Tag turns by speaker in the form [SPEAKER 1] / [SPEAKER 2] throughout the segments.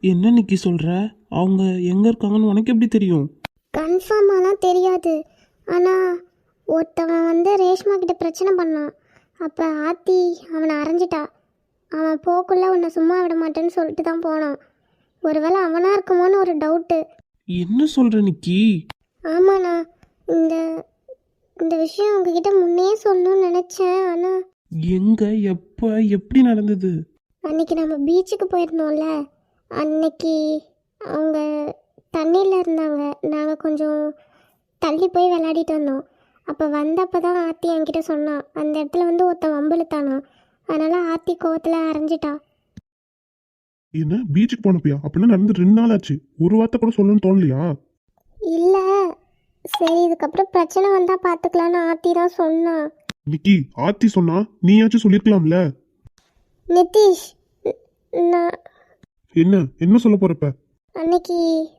[SPEAKER 1] என்ன நிக்கி சொல்ற? அவங்க எங்க இருக்காங்கன்னு உனக்கு எப்படி தெரியும்?
[SPEAKER 2] கன்ஃபார்மாலாம் தெரியாது. ஆனால் ஒருத்தவன் வந்து ரேஷ்மா கிட்ட பிரச்சனை பண்ணான். அப்போ ஆத்தி அவனை அரைஞ்சிட்டா. அவன் போக்குள்ள உன்னை சும்மா விட மாட்டேன்னு சொல்லிட்டு தான் போனான். ஒருவேளை அவனா இருக்குமோன்னு ஒரு டவுட்டு.
[SPEAKER 1] என்ன சொல்ற நிக்கி?
[SPEAKER 2] ஆமாண்ணா, இந்த இந்த விஷயம் உங்ககிட்ட முன்னே சொல்லணும்னு நினச்சேன். ஆனால்
[SPEAKER 1] எங்க, எப்ப, எப்படி நடந்தது?
[SPEAKER 2] அன்னைக்கு நம்ம பீச்சுக்கு போயிருந்தோம்ல, அன்னைக்கு அவங்க தண்ணியில் இருந்தாங்க. நாங்கள் கொஞ்சம் தள்ளி போய் விளையாடிட்டு வந்தோம். அப்போ வந்தப்போ தான் ஆத்தி என்கிட்ட சொன்னான், அந்த இடத்துல வந்து ஒருத்தன் வம்பிழுத்தானா. அதனால் ஆத்தி கோவத்தில் அரைஞ்சிட்டா.
[SPEAKER 3] என்ன பீச்சுக்கு போனப்பியா? அப்படின்னா நடந்து 2 நாள் ஆச்சு. ஒரு வார்த்தை கூட சொல்லணும்னு தோணலையா?
[SPEAKER 2] இல்லை, சரி இதுக்கப்புறம் பிரச்சனை வந்தால் பார்த்துக்கலான்னு ஆத்தி தான் சொன்னான்.
[SPEAKER 3] நிக்கி, ஆத்தி சொன்னா நீயாச்சும் சொல்லிருக்கலாம்ல.
[SPEAKER 2] நிதிஷ், நான்
[SPEAKER 3] என்ன என்ன சொல்ல போறப்ப?
[SPEAKER 2] அன்னைக்கு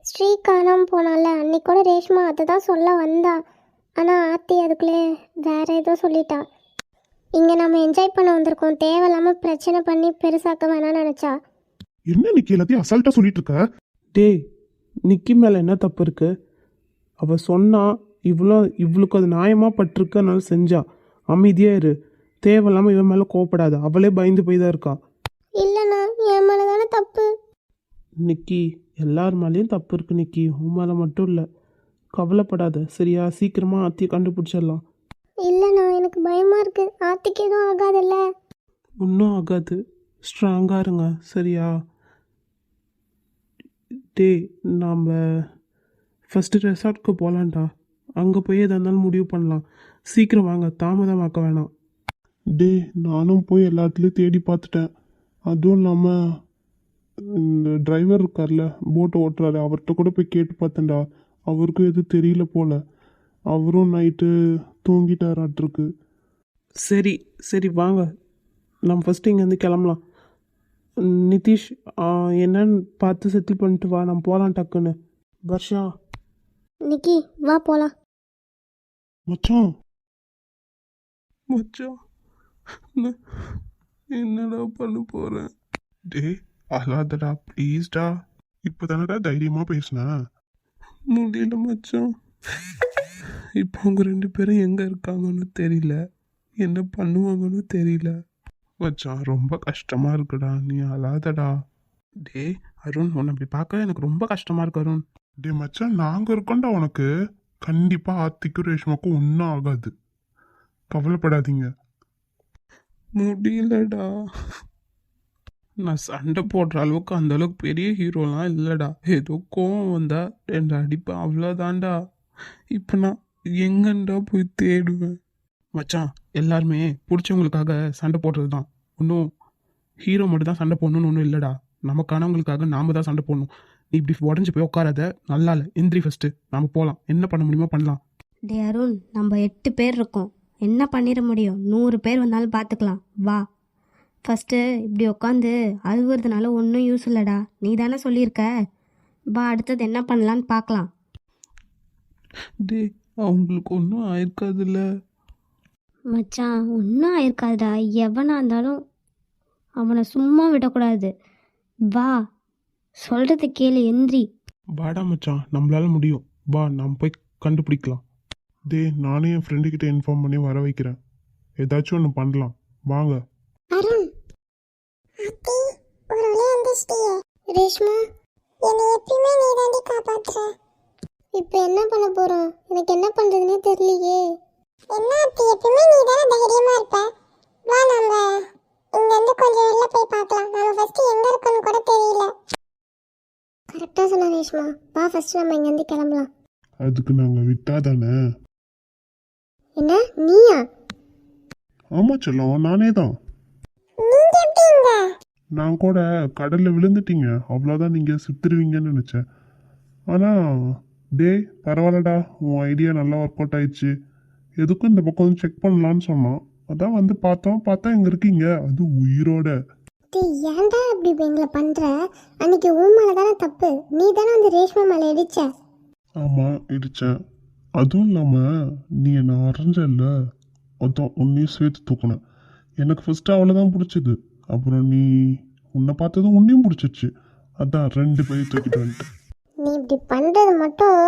[SPEAKER 2] ஸ்ரீ காணாமல் போனால, அன்னைக்கு கூட ரேஷ்மா அதை தான் சொல்ல வந்தா. ஆனால் ஆத்தி அதுக்குள்ளே வேற ஏதோ சொல்லிட்டா. இங்கே நம்ம என்ஜாய் பண்ண வந்திருக்கோம், தேவையில்லாமல் பிரச்சனை பண்ணி பெருசாக்க வேணாம்னு நினச்சா.
[SPEAKER 3] என்ன நிக்கி எல்லாத்தையும் அசால்ட்டா சொல்லிட்டு இருக்க?
[SPEAKER 1] டேய், நிக்கி மேல என்ன தப்பு இருக்கு? அவ சொன்னா, இவளுக்கு அது நியாயமா பட்டிருக்கு, அதனால செஞ்சா. அமைதியா இரு. தேவையில்லாம இவன் மேல கோவப்படாத. அவளே பயந்து போய் தான் இருக்கா.
[SPEAKER 2] இல்லைண்ணா, என் மேலே தானே தப்பு.
[SPEAKER 1] நிக்கி, எல்லார் மேலேயும் தப்பு இருக்கு நிக்கி, உன் மேலே மட்டும் இல்லை. கவலைப்படாத சரியா? சீக்கிரமா ஆத்தியை கண்டுபிடிச்சிடலாம்.
[SPEAKER 2] இல்லைண்ணா, எனக்கு பயமாக இருக்குது. ஆத்திக்கு எதுவும் ஆகாதுல்ல?
[SPEAKER 1] ஒன்றும் ஆகாது. ஸ்ட்ராங்காக இருங்க சரியா? டே, நாம் ஃபஸ்ட்டு ரெசார்ட்க்கு போகலான்டா. அங்கே போய் எதாக இருந்தாலும் முடிவு பண்ணலாம். சீக்கிரம் வாங்க, தாமதமாக்க வேணாம்.
[SPEAKER 3] டே, நானும் போய் எல்லா இடத்துலையும் தேடி பார்த்துட்டேன். அதுவும் இல்லாமல் இந்த டிரைவர் இருக்கார்ல, போட்டை ஓட்டுறாரு, அவர்கிட்ட கூட போய் கேட்டு பார்த்தேன்டா. அவருக்கும் எதுவும் தெரியல போல. அவரும் நைட்டு தூங்கிட்டாராட்டிருக்கு.
[SPEAKER 1] சரி சரி வாங்க, நம்ம ஃபஸ்ட்டு இங்கேருந்து கிளம்பலாம். நிதிஷ், என்னன்னு பார்த்து செட்டில் பண்ணிட்டு வா, நம்ம போகலாம் டக்குன்னு. வர்ஷா.
[SPEAKER 2] நிக்கி வா போகலாம்.
[SPEAKER 3] மச்சான்,
[SPEAKER 1] மச்சான், நான் என்னடா பண்ண போகிறேன்?
[SPEAKER 3] டே அழாதடா ப்ளீஸ்டா. இப்போ தானடா தைரியமாக பேசுனேன்.
[SPEAKER 1] முடியல மச்சான். இப்போ அவங்க 2 பேரும் எங்கே இருக்காங்கன்னு தெரியல, என்ன பண்ணுவாங்கன்னு தெரியல.
[SPEAKER 3] மச்சான் ரொம்ப கஷ்டமா இருக்குடா, நீ அழாதடா.
[SPEAKER 1] டே அருண், உன்னை அப்படி பார்க்க எனக்கு ரொம்ப கஷ்டமாக இருக்கு அருண்.
[SPEAKER 3] டே மச்சான், நாங்கள் இருக்கோம்டா உனக்கு. கண்டிப்பாக ஆத்திக்கும் ரேஷ்மாக்கும் ஒன்றும் ஆகாது, கவலைப்படாதீங்க.
[SPEAKER 1] முடியலடா. நான் சண்டை போடுற அளவுக்கு அந்த அளவுக்கு பெரிய ஹீரோலாம் இல்லைடா. ஏதோ கோவம் வந்தா 2 அடிப்பேன், அவ்வளோதான்டா. இப்போ நான் எங்கண்டா போய் தேடுவேன்? மச்சான், எல்லாருமே பிடிச்சவங்களுக்காக சண்டை போடுறது தான். ஒன்றும் ஹீரோ மட்டும் தான் சண்டை போடணும்னு ஒன்றும் இல்லைடா. நமக்கானவங்களுக்காக நாம தான் சண்டை போடணும். நீ இப்படி உடஞ்சி போய் உட்காராத, நல்லா இல்லை. எந்திரி ஃபஸ்ட்டு, நாம் போகலாம். என்ன பண்ண முடியுமோ பண்ணலாம்.
[SPEAKER 4] டே அருண், நம்ம 8 பேர் இருக்கோம், என்ன பண்ணிட முடியும்? 100 பேர் வந்தாலும் பார்த்துக்கலாம், வா. ஃபஸ்ட்டு இப்படி உட்காந்து அழுகுறதுனால ஒன்றும் யூஸ் இல்லைடா, நீ தானே சொல்லியிருக்க. வா, அடுத்தது என்ன பண்ணலான்னு பார்க்கலாம்.
[SPEAKER 1] டே, அவங்களுக்கு ஒன்றும் ஆயிருக்காதுல்ல?
[SPEAKER 4] மச்சான், ஒன்றும் ஆயிருக்காதுடா. எவனா இருந்தாலும் அவனை சும்மா விடக்கூடாது. வா, சொல்கிறது கேளு, எந்திரி.
[SPEAKER 3] வாடா மச்சான், நம்மளால முடியும். வா, நாம் போய் கண்டுபிடிக்கலாம். டே, நானே என் ஃப்ரெண்டுக்கிட்ட இன்ஃபார்ம் பண்ணி வர வைக்கிறேன். ஏதாச்சும் ஒன்று பண்ணலாம், வாங்க.
[SPEAKER 2] அருண், ஆத்தி ஒரு வழியா வந்துச்சிட்டியே. ரேஷ்மா, என்னை எப்பயுமே நீ தாண்டி காப்பாத்துற. இப்போ என்ன பண்ண போறோம்? எனக்கு என்ன பண்றதுன்னே தெரியலையே. என்ன ஆத்தி, எப்பயுமே நீ தானே தைரியமா இருப்ப. வா, நம்ம இங்க இருந்து கொஞ்சம் வெளில போய் பார்க்கலாம். நம்ம ஃபர்ஸ்ட் எங்க இருக்கோம்னு கூட தெரியல. கரெக்டா சொன்ன ரேஷ்மா. வா, ஃபர்ஸ்ட் நம்ம இங்க இருந்து கிளம்பலாம்.
[SPEAKER 3] அதுக்கு நாங்கள் விட்டா தானே?
[SPEAKER 2] என்ன, நீயா?
[SPEAKER 3] ஆமா செல்லம், நானே தான்.
[SPEAKER 2] நீங்க எப்படிங்க?
[SPEAKER 3] நான் கூட கடலில் விழுந்துட்டீங்க, அவ்வளோதான், நீங்கள் சுத்துருவீங்கன்னு நினச்சேன். ஆனால் டே பரவாயில்லடா, உன் ஐடியா நல்லா ஒர்க் அவுட் ஆயிடுச்சு. எதுக்கும் இந்த பக்கம் வந்து செக் பண்ணலான்னு சொன்னோம், அதான் வந்து பார்த்தா இங்கே இருக்கீங்க, அது உயிரோட.
[SPEAKER 2] ஏன்டா அப்படி எங்களை பண்ற? அன்னைக்கு உன் மேல தானே தப்பு. நீ தானே அந்த ரேஷ்மா மேல இடிச்ச.
[SPEAKER 3] ஆமாம் இடித்தேன். அதுவும் இல்லாமல் நீ என்னை அரைஞ்சல்ல, அதான் உன்னையும் சேர்த்து தூக்கினேன். எனக்கு ஃபஸ்ட்டு அவளை தான் பிடிச்சிது, அப்புறம் நீ உன்னை பார்த்ததும் உன்னையும் பிடிச்சிச்சு. அதான் 2 பேரையும் தூக்கிட்டு வந்துட்டேன்.
[SPEAKER 2] நீ இப்படி பண்ணுறது மட்டும்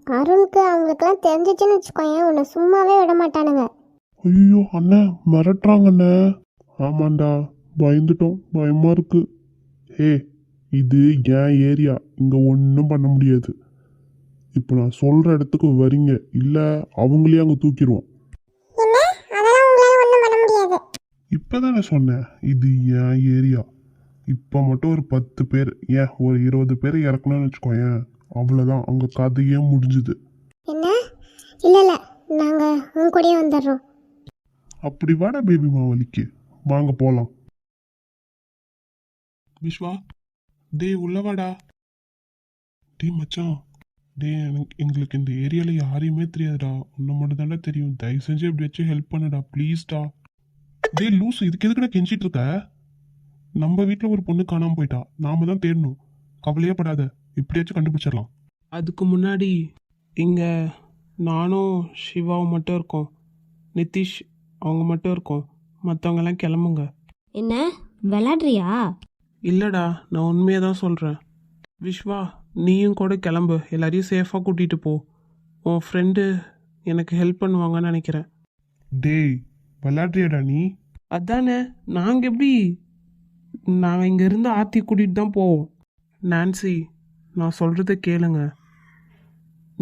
[SPEAKER 2] அருணுக்கு அவங்களுக்குலாம் தெரிஞ்சிச்சுன்னு வச்சுக்கோயேன், உன்னை சும்மாவே விட மாட்டானுங்க.
[SPEAKER 3] ஐயோ அண்ணா மிரட்டுறாங்கண்ணே. ஆமாண்டா, பயந்துட்டோம், பயமா இருக்கு. ஏ, இது என் ஏரியா, இங்க ஒன்றும் பண்ண முடியாது. இப்போ நான் சொல்ற இடத்துக்கு வரீங்க, இல்ல அவங்களே அங்க தூக்கிடுவோம்.
[SPEAKER 2] என்ன, அதெல்லாம் உங்களால ஒன்றும் பண்ண முடியாது.
[SPEAKER 3] இப்பதானே சொன்னேன், இது என் ஏரியா. இப்போ மட்டும் ஒரு 10 பேர், ஏன் ஒரு 20 பேர் இறக்கணும்னு வச்சுக்கோயேன், அவ்வளோதான், அங்கே கதையே முடிஞ்சுது.
[SPEAKER 2] என்ன? இல்லை இல்லை, நாங்கள் உன் கூடயே வந்துடுறோம்.
[SPEAKER 3] அப்படி வாடா பேபி மாவலிக்கு, வாங்க போகலாம்.
[SPEAKER 1] விஸ்வா, டேய் உள்ளவாடா. டேய் மச்சான், டேய் எங்களுக்கு இந்த ஏரியாவில் யாரையுமே தெரியாதுடா, உன்னை மட்டும் தாண்டா தெரியும். தயவு செஞ்சு எப்படியாச்சும் ஹெல்ப் பண்ணுடா ப்ளீஸ்டா. டேய் லூஸ், இதுக்கு எதுக்குடா கெஞ்சிட்டு இருக்க? நம்ம வீட்டில் ஒரு பொண்ணு காணாமல் போயிட்டா, நாம தான் தேடணும். கவலையே படாத, இப்படியாச்சும் கண்டுபிடிச்சிடலாம். அதுக்கு முன்னாடி இங்கே நானும் சிவாவும் மட்டும் இருக்கோம். நிதிஷ் அவங்க மட்டும் இருக்கோம். மற்றவங்கெல்லாம் கிளம்புங்க.
[SPEAKER 4] என்ன விளாட்றியா?
[SPEAKER 1] இல்லைடா, நான் உண்மையாக தான் சொல்கிறேன். விஸ்வா, நீயும் கூட கிளம்பு, எல்லாரையும் சேஃபாக கூட்டிகிட்டு போ. உன் ஃப்ரெண்டு எனக்கு ஹெல்ப் பண்ணுவாங்கன்னு நினைக்கிறேன்.
[SPEAKER 3] டேய் விளையாடுறியாடா நீ?
[SPEAKER 1] அதானே, நாங்கள் எப்படி, நாங்கள் இங்கேருந்து ஆர்த்தி கூட்டிகிட்டு தான் போவோம். நான்சி, நான் சொல்கிறத கேளுங்க.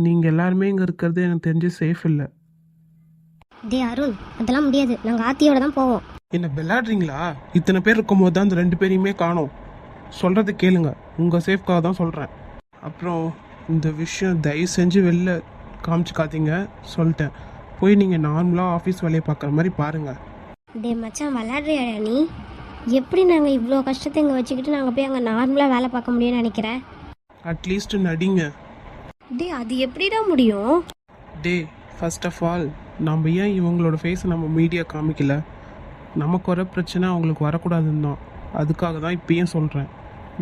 [SPEAKER 1] நீங்கள் எல்லாருமே இங்கே இருக்கிறது எனக்கு தெரிஞ்சு சேஃப் இல்லை.
[SPEAKER 2] டே அருண், அதெல்லாம் முடியாது, நாங்கள் ஆத்தியோட தான் போவோம்.
[SPEAKER 1] என்ன விளையாடுறீங்களா? இத்தனை பேர் இருக்கும்போது தான் அந்த 2 பேரையுமே காணோம். சொல்கிறத கேளுங்க, உங்கள் சேஃப்காக தான் சொல்கிறேன். அப்புறம் இந்த விஷயம் தயவு செஞ்சு வெளில காமிச்சிக்காதீங்க சொல்லிட்டேன். போய் நீங்கள் நார்மலாக ஆஃபீஸ் வேலையை பார்க்குற மாதிரி பாருங்கள்.
[SPEAKER 2] டே மச்சான், விளாட்றியாடா நீ? எப்படி நாங்கள் இவ்வளோ கஷ்டத்தை இங்கே வச்சுக்கிட்டு நாங்கள் போய் அங்கே நார்மலாக வேலை பார்க்க முடியும்னு நினைக்கிறேன்?
[SPEAKER 1] அட்லீஸ்ட் நடிங்க.
[SPEAKER 4] டே அது எப்படிடா முடியும்?
[SPEAKER 1] டே, ஃபர்ஸ்ட் ஆஃப் ஆல் நம்ம ஏன் இவங்களோட ஃபேஸை நம்ம மீடியா காமிக்கல? நமக்கு வர பிரச்சனை அவங்களுக்கு வரக்கூடாதுன்னு தான். அதுக்காக தான் இப்பயும் சொல்கிறேன்,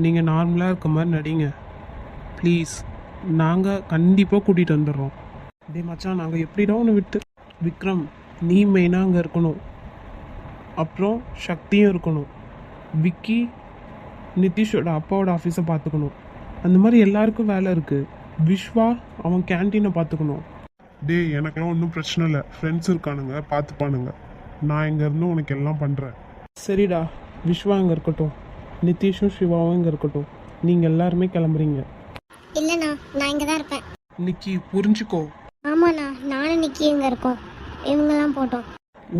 [SPEAKER 1] நீங்கள் நார்மலாக இருக்க மாதிரி நடிங்க ப்ளீஸ். நாங்கள் கண்டிப்பாக கூட்டிகிட்டு வந்துடுறோம். டே மச்சான், நாங்கள் எப்படிடா ஒன்று விட்டு. விக்ரம், நீ மெயினாக அங்கே இருக்கணும். அப்புறம் சக்தியும் இருக்கணும். விக்கி நிதிஷோட அப்பாவோட ஆஃபீஸை பார்த்துக்கணும். அந்த மாதிரி எல்லாருக்கும் வேலை இருக்குது. விஸ்வா அவன் கேன்டீனை பார்த்துக்கணும்.
[SPEAKER 3] டேய் எனக்கெல்லாம் ஒன்றும் பிரச்சனை இல்லை, ஃப்ரெண்ட்ஸ் இருக்கானுங்க, பார்த்துப்பானுங்க. நான் இங்கேருந்து உனக்கு எல்லாம் பண்ணுறேன்.
[SPEAKER 1] சரிடா, விஸ்வா இங்கே இருக்கட்டும், நிதிஷும் சிவாவும் இங்கே இருக்கட்டும். நீங்கள் எல்லாருமே கிளம்புறீங்க.
[SPEAKER 2] இல்லைண்ணா, நான் இங்கே தான் இருப்பேன்.
[SPEAKER 1] நிக்கி புரிஞ்சுக்கோ.
[SPEAKER 2] ஆமாண்ணா, நானும் நிக்கி இங்கே இருக்கோம். இவங்கெல்லாம் போட்டோம்.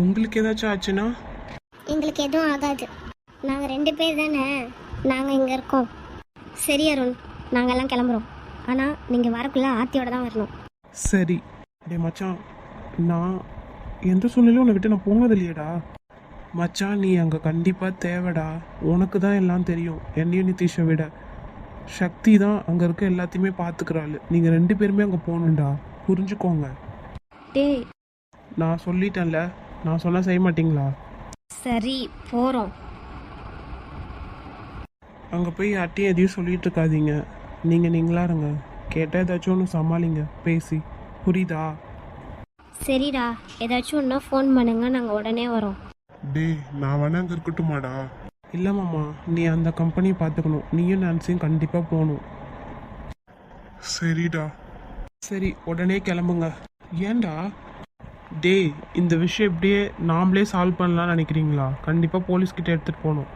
[SPEAKER 1] உங்களுக்கு ஏதாச்சும் ஆச்சுன்னா?
[SPEAKER 2] எங்களுக்கு எதுவும் ஆகாது. நாங்கள் 2 பேர் தானே, நாங்கள் இங்கே இருக்கோம். சரி அருண், நாங்கள் எல்லாம் கிளம்புறோம். ஆனால் நீங்கள் வரக்குள்ளே ஆத்தியோட தான் வரணும்.
[SPEAKER 1] சரி. டே மச்சான், நான் எந்த சூழ்நிலையும் உன்னை விட்டு நான் போனது இல்லையடா. மச்சான், நீ அங்கே கண்டிப்பாக தேவைடா. உனக்கு தான் எல்லாம் தெரியும், என்னையும் நிதிஷை விட. சக்தி தான் அங்கே இருக்க எல்லாத்தையுமே பார்த்துக்கிறாள். நீங்கள் 2 பேருமே அங்கே போகணுண்டா, புரிஞ்சுக்கோங்க.
[SPEAKER 4] டேய்
[SPEAKER 1] நான் சொல்லிட்டேன்ல, நான் சொன்னால் செய்ய மாட்டீங்களா?
[SPEAKER 4] சரி போகிறோம்.
[SPEAKER 1] அங்கே போய் யார்ட்டையும் எதையும் சொல்லிட்டு இருக்காதீங்க. நீங்களா இருங்க. கேட்டால் ஏதாச்சும் ஒன்று சமாளிங்க பேசி, புரியுதா?
[SPEAKER 2] சரிடா, ஏதாச்சும் ஒன்றா ஃபோன் பண்ணுங்க, நாங்கள் உடனே வரோம்.
[SPEAKER 3] டேய் நான் வேணா அங்கே இருக்கட்டுமாடா?
[SPEAKER 1] இல்லை மாமா, நீ அந்த கம்பெனியை பார்த்துக்கணும். நீயும் நான்சியும் கண்டிப்பாக போகணும்.
[SPEAKER 3] சரிடா.
[SPEAKER 1] சரி, உடனே கிளம்புங்க. ஏன்டா? டேய், இந்த விஷயம் இப்படியே நாமளே சால்வ் பண்ணலாம்னு நினைக்கிறீங்களா? கண்டிப்பாக போலீஸ்கிட்ட எடுத்துகிட்டு போகணும்.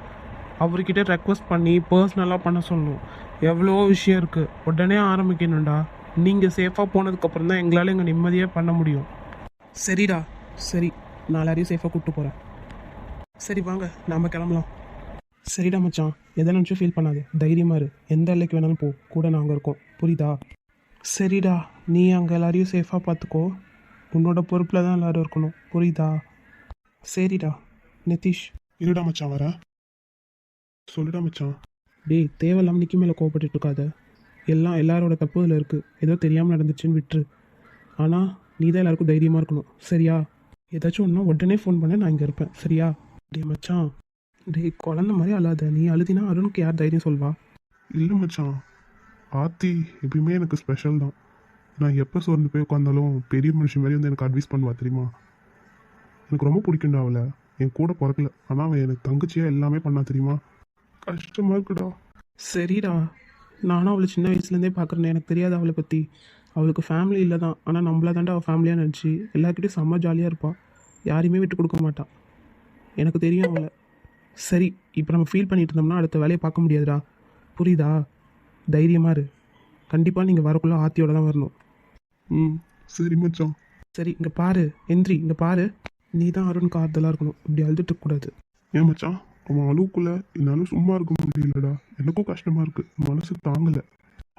[SPEAKER 1] அவர்கிட்ட ரெக்வஸ்ட் பண்ணி பர்சனலாக பண்ண சொல்லணும். எவ்வளோ விஷயம் இருக்குது, உடனே ஆரம்பிக்கணும்டா. நீங்கள் சேஃபாக போனதுக்கப்புறம் தான் எங்களால் எங்கள் நிம்மதியாக பண்ண முடியும். சரிடா, சரி, நான் எல்லாரையும் சேஃபாக கூப்பிட்டு போகிறேன். சரி வாங்க, நாம் கிளம்பலாம். சரிடா மச்சான், எதை நினச்சும் ஃபீல் பண்ணாது, தைரியமாக இரு. எந்த எல்லைக்கு வேணாலும் போ, கூட நாங்கள் இருக்கோம், புரியுதா? சரிடா, நீ அங்கே எல்லாரையும் சேஃபாக பார்த்துக்கோ. உன்னோட பொறுப்பில் தான் எல்லோரும் இருக்கணும், புரியுதா? சரிடா. நிதிஷ்,
[SPEAKER 3] இருடா மச்சான் வரேன். சொல்லுடா மச்சான்.
[SPEAKER 1] டேய், தேவையில்லாமல் நிக்கி மேலே கோவப்பட்டு இருக்காத. எல்லாரோட தப்பு இதில் இருக்குது. ஏதோ தெரியாமல் நடந்துச்சுன்னு விட்டுரு. ஆனால் நீ தான் எல்லாருக்கும் தைரியமாக இருக்கணும், சரியா? ஏதாச்சும் ஒன்றா உடனே ஃபோன் பண்ண, நான் இங்கே இருப்பேன், சரியா? டேய் மச்சான், டேய் குழந்த மாதிரி அழாத. நீ அழுதினா அருணுக்கு யார் தைரியம் சொல்வா?
[SPEAKER 3] இல்லை மச்சான், ஆர்த்தி எப்பயுமே எனக்கு ஸ்பெஷல் தான். நான் எப்போ சோர்ந்து போய் உட்காந்தாலும் பெரிய மனுஷன் மாதிரி வந்து எனக்கு அட்வைஸ் பண்ணுவா தெரியுமா? எனக்கு ரொம்ப பிடிக்கும்டா அவளை. என் கூட பிறக்கல, ஆனால் அவன் எனக்கு தங்கச்சியாக எல்லாமே பண்ணா தெரியுமா? கஷ்டமாக இருக்குடா.
[SPEAKER 1] சரிடா, நானும் அவளை சின்ன வயசுலேருந்தே பார்க்குறேன். எனக்கு தெரியாது அவளை பற்றி. அவளுக்கு ஃபேமிலி இல்லை தான், ஆனால் நம்மளா தாண்டா அவள் ஃபேமிலியாக நினச்சி எல்லாருக்கிட்டையும் செம்ம ஜாலியாக இருப்பாள். யாரையுமே விட்டு கொடுக்க மாட்டாள். எனக்கு தெரியும் அவளை. சரி, இப்போ நம்ம ஃபீல் பண்ணிட்டு இருந்தோம்னா அடுத்த வேலையை பார்க்க முடியாதுடா. புரியுதா? தைரியமாக இரு. கண்டிப்பாக நீங்கள் வரக்குள்ளே ஆத்தியோட தான் வரணும்.
[SPEAKER 3] ம் சரி மச்சான்.
[SPEAKER 1] சரி, இங்கே பாரு எந்திரி, இங்கே பாரு. நீ தான் அருணுக்கு ஆறுதலாக இருக்கணும், இப்படி அழுதுட்டு இருக்கக்கூடாது.
[SPEAKER 3] ஏன் மச்சான், அவன் அழுவுக்குள்ள என்னால் சும்மா இருக்க முடியலடா. எனக்கும் கஷ்டமாக இருக்குது, மனசு தாங்கலை.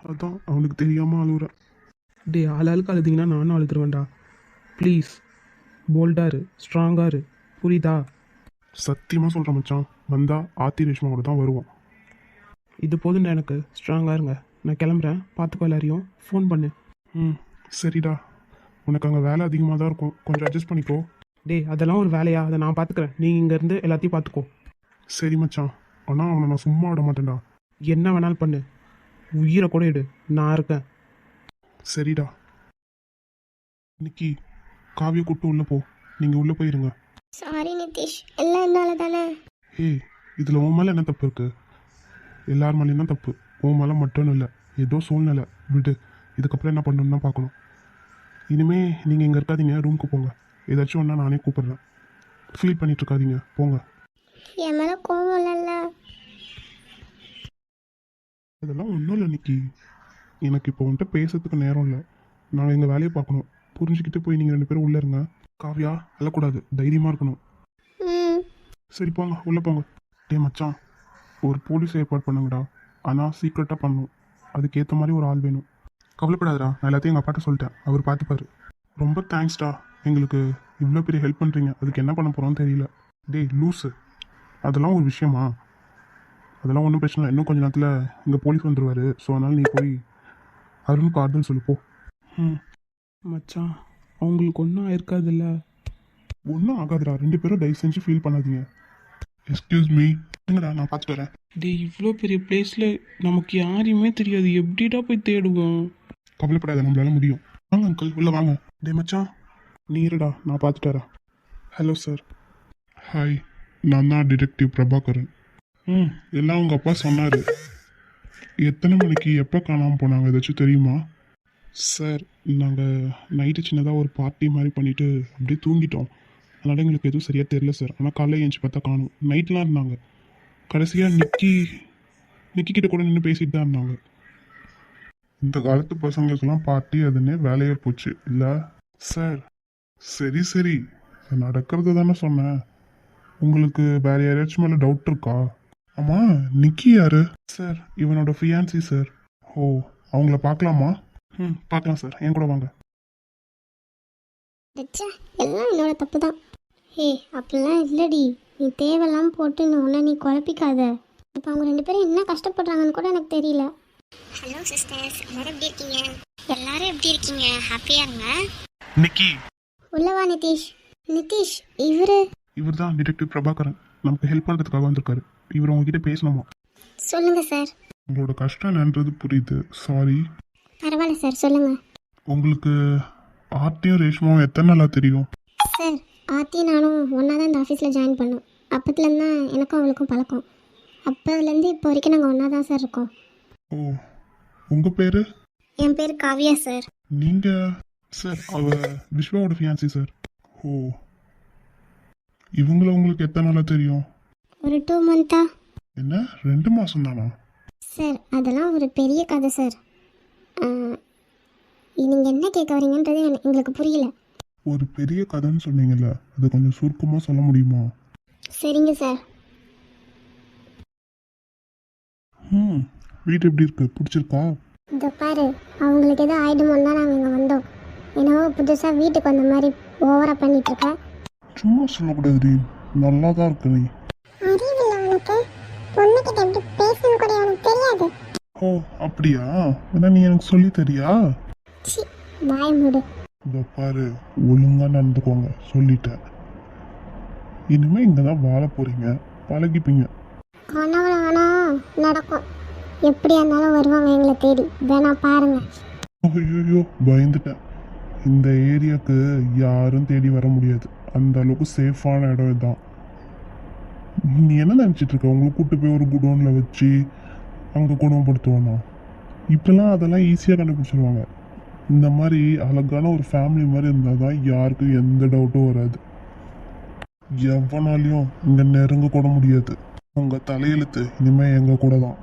[SPEAKER 3] அதான் அவனுக்கு தெரியாமல் அழுகுறேன்.
[SPEAKER 1] டே, ஆளாளுக்கு அழுதிங்கன்னா நானும் அழுதுருவேன்டா. ப்ளீஸ் போல்டாக இரு, ஸ்ட்ராங்காக இரு. புரியுதா?
[SPEAKER 3] சத்தியமாக சொல்கிறேன் மச்சான், வந்தால் ஆத்தி ரேஷ்மாவோட தான் வருவான்.
[SPEAKER 1] இது போதும்டா எனக்கு. ஸ்ட்ராங்காக இருங்க. நான் கிளம்புறேன். பார்த்துக்கோ எல்லாரையும். ஃபோன் பண்ணு.
[SPEAKER 3] ம் சரிடா. உனக்கு அங்கே வேலை அதிகமாக தான் இருக்கும், கொஞ்சம் அட்ஜஸ்ட் பண்ணிக்கோ.
[SPEAKER 1] டே, அதெல்லாம் ஒரு வேலையா? அதை நான் பார்த்துக்கிறேன். நீ இங்கேருந்து எல்லாத்தையும் பார்த்துக்கோ.
[SPEAKER 3] சரி மச்சான், ஆனால் அவனை நான் சும்மா விட மாட்டேன்டா.
[SPEAKER 1] என்ன வேணாலும் பண்ணு, உயிரை கூட எடு, நான் இருக்கேன்.
[SPEAKER 3] சரிடா. இன்னைக்கு காவியை கூப்பிட்டு உள்ளே போ. நீங்கள் உள்ளே போயிருங்க.
[SPEAKER 2] சாரி நிதிஷ், எல்லாம் என்னால தானே.
[SPEAKER 3] ஏய், இதில் உன் மேலே என்ன தப்பு இருக்குது? எல்லார் மேலேயும் தான் தப்பு, உன் மேலே மட்டும் இல்லை. ஏதோ சூழ்நிலை விடு. இதுக்கப்புறம் என்ன பண்ணணும்னு தான் பார்க்கணும். இனிமே நீங்கள் இங்கே இருக்காதீங்க, ரூமுக்கு போங்க. ஏதாச்சும் ஒன்றா நானே கூப்பிடுறேன். ஃபீல் பண்ணிட்டு இருக்காதீங்க, போங்க.
[SPEAKER 2] என் மேலே கோவம் இல்லைல்ல?
[SPEAKER 3] அதெல்லாம் ஒன்றும் இல்லை நிக்கி. எனக்கு இப்போ வந்துட்டு பேசுறதுக்கு நேரம் இல்லை. நான் எங்கள் வேலையை பார்க்கணும். புரிஞ்சுக்கிட்டு போய் நீங்கள் 2 பேரும் உள்ளே இருங்க. காவியா அழக்கூடாது, தைரியமாக இருக்கணும்.
[SPEAKER 2] ம்.
[SPEAKER 3] சரி போங்க, உள்ளே போங்க. டே மச்சான், ஒரு போலீஸ் ஏற்பாடு பண்ணுங்கடா. ஆனால் சீக்ரெட்டாக பண்ணணும். அதுக்கேற்ற மாதிரி ஒரு ஆள் வேணும். கவலைப்படாதடா, நான் எல்லாத்தையும் எங்கள் அப்பாட்ட சொல்லிட்டேன், அவர் பார்த்துப்பாரு. ரொம்ப தேங்க்ஸ்டா, எங்களுக்கு இவ்வளோ பெரிய ஹெல்ப் பண்ணுறீங்க. அதுக்கு என்ன பண்ண போகிறோன்னு தெரியல. டேய் லூஸு, அதெல்லாம் ஒரு விஷயமா? அதெல்லாம் ஒன்றும் பிரச்சனை இல்லை. இன்னும் கொஞ்ச நேரத்தில் இங்கே போலீஸ் வந்துடுவார். ஸோ அதனால் நீ போய் அருணுக்கு ஆறுதல் சொல்லு போ. ம்
[SPEAKER 1] மச்சான், அவங்களுக்கு ஒன்றும் ஆயிருக்காதுல்ல?
[SPEAKER 3] ஒன்றும் ஆகாதுடா. 2 பேரும் தயவு செஞ்சு ஃபீல் பண்ணாதீங்க. எக்ஸ்கியூஸ் மீ, என்னடா நான் பார்த்துட்டு வரேன்.
[SPEAKER 1] டே, இவ்வளோ பெரிய பிளேஸில் நமக்கு யாரையுமே தெரியாது, எப்படிடா போய் தேடுவோம்?
[SPEAKER 3] கவலைப்படாத, நம்மளால முடியும். வாங்க அங்கிள், உள்ளே வாங்க. டே மச்சான், நீ இருடா, நான் பார்த்துட்டு வரேன். Hello sir. ஹாய், நான் தான் டிடெக்டிவ் பிரபாகரன். ம் எல்லாம் உங்கள் அப்பா சொன்னார். எத்தனை மணிக்கு எப்போ காணாமல் போனாங்க ஏதாச்சும் தெரியுமா? சார், நாங்கள் நைட்டு சின்னதாக ஒரு பார்ட்டி மாதிரி பண்ணிவிட்டு அப்படியே தூங்கிட்டோம். அதனால் எங்களுக்கு எதுவும் சரியாக தெரியல சார். ஆனால் காலையில் ஏஞ்சி பார்த்தா காணும். நைட்லாம் இருந்தாங்க. கடைசியாக நிக்கி கிட்ட கூட நின்று பேசிட்டு தான் இருந்தாங்க. இந்த காலத்து பசங்களுக்கெல்லாம் பார்ட்டி அதுன்னே வேலையே போச்சு இல்லை சார்? சரி சரி, நடக்கிறது தானே சொன்னேன். உங்களுக்கு வேற யாராச்சும் மேலே டவுட் இருக்கா? ஆமாம், நிக்கி யாரு? சார், இவனோட ஃபியான்சி சார். ஓ, அவங்கள பார்க்கலாமா? ம் பார்க்கலாம் சார், என் கூட வாங்க.
[SPEAKER 2] ச்சே, எல்லாம் என்னோட தப்பு தான். ஏய், அப்படிலாம் இல்லடி. நீ தேவையில்லாமல் போட்டு ஒன்று நீ குழப்பிக்காத. இப்போ அவங்க 2 பேரும் என்ன கஷ்டப்படுறாங்கன்னு கூட எனக்கு தெரியல. ஹலோ சிஸ்டர்ஸ், எல்லாரும் எப்படி இருக்கீங்க? எல்லாரும் எப்படி இருக்கீங்க? ஹாப்பியாக இருங்க.
[SPEAKER 3] நிக்கி,
[SPEAKER 2] உள்ளவா நிதிஷ். நிதிஷ்,
[SPEAKER 3] இவர் தான் டிடெக்டிவ் பிரபாகரன். நமக்கு ஹெல்ப் பண்ணுறதுக்காக வந்திருக்காரு. இவர் உங்ககிட்ட பேசணுமா?
[SPEAKER 2] சொல்லுங்க சார்.
[SPEAKER 3] உங்களோட கஷ்டம் என்னன்றது புரியுது, சாரி.
[SPEAKER 2] பரவாயில்ல சார், சொல்லுங்க.
[SPEAKER 3] உங்களுக்கு ஆர்த்தியும் ரேஷ்மாவும் எத்தனை நாளாக தெரியும்?
[SPEAKER 2] சார், ஆத்தி நானும் ஒன்றா தான் இந்த ஆஃபீஸில் ஜாயின் பண்ணோம். அப்பத்துலேருந்து தான் எனக்கும் அவளுக்கும் பழக்கம். அப்போதுலேருந்து இப்போ வரைக்கும் நாங்கள் ஒன்றா தான் சார் இருக்கோம்.
[SPEAKER 3] ஓ, உங்கள் பேர்?
[SPEAKER 2] என் பேர் காவியா சார்.
[SPEAKER 3] நீங்கள்? சார், அவ விஸ்வாவோட ஃபியான்சி சார். ஓ, இவங்கள உங்களுக்கு எத்தனை நாளாக தெரியும்?
[SPEAKER 2] ஒரு 2 மந்த்தா.
[SPEAKER 3] என்ன, 2 மாதம் தானா?
[SPEAKER 2] சார், அதெல்லாம் ஒரு பெரிய கதை சார். நீங்கள் என்ன கேட்க வரீங்கன்றது எங்களுக்கு புரியல.
[SPEAKER 3] ஒரு பெரிய கதைன்னு சொன்னீங்கல்ல, அது கொஞ்சம் சுருக்கமாக சொல்ல முடியுமா?
[SPEAKER 2] சரிங்க சார்.
[SPEAKER 3] ம் வீடு எப்படி இருக்கு, பிடிச்சிருக்கா?
[SPEAKER 2] இதோ பாரு, அவங்களுக்கு எதுவும் ஆயிடுமோன்னு தான் நாங்கள் இங்கே வந்தோம். என்னவோ புதுசாக வீட்டுக்கு வந்த மாதிரி ஓவராக பண்ணிகிட்ருக்க.
[SPEAKER 3] சும்மா சொல்லக்கூடாது, நல்லா தான் இருக்கு நீ.
[SPEAKER 2] அறிவில்லை உனக்கு? பொண்ணுக்கிட்ட எப்படி பேசணும் கூட எனக்கு தெரியாது.
[SPEAKER 3] ஓ அப்படியா? ஏன்னா நீ எனக்கு சொல்லி தெரியா?
[SPEAKER 2] சி, வாய மூடு.
[SPEAKER 3] இதோ பாரு, ஒழுங்காக நடந்துக்கோங்க, சொல்லிட்டேன். இனிமே இங்கே தான் வாழ போகிறீங்க, பழகிப்பீங்க.
[SPEAKER 2] கனவுல வேணாம் நடக்கும். எப்படியா இருந்தாலும் வருவாங்க எங்களை தேடி, வேணா பாருங்க.
[SPEAKER 3] ஐயோ, பயந்துட்டேன். இந்த ஏரியாவுக்கு யாரும் தேடி வர முடியாது, அந்த அளவுக்கு சேஃபான இடம் இதுதான். நீ என்ன நினச்சிட்டு இருக்க? உங்களை கூப்பிட்டு போய் ஒரு குடோனில் வச்சு அங்கே குணப்படுத்துவானா? இப்பெல்லாம் அதெல்லாம் ஈஸியாக கண்டுபிடிச்சிருவாங்க. இந்த மாதிரி அழகான ஒரு ஃபேமிலி மாதிரி இருந்தால் தான் யாருக்கும் எந்த டவுட்டும் வராது. எவனாலையும் இங்கே நெருங்க கூட முடியாது. உங்கள் தலையெழுத்து இனிமேல் எங்கள் கூட தான்.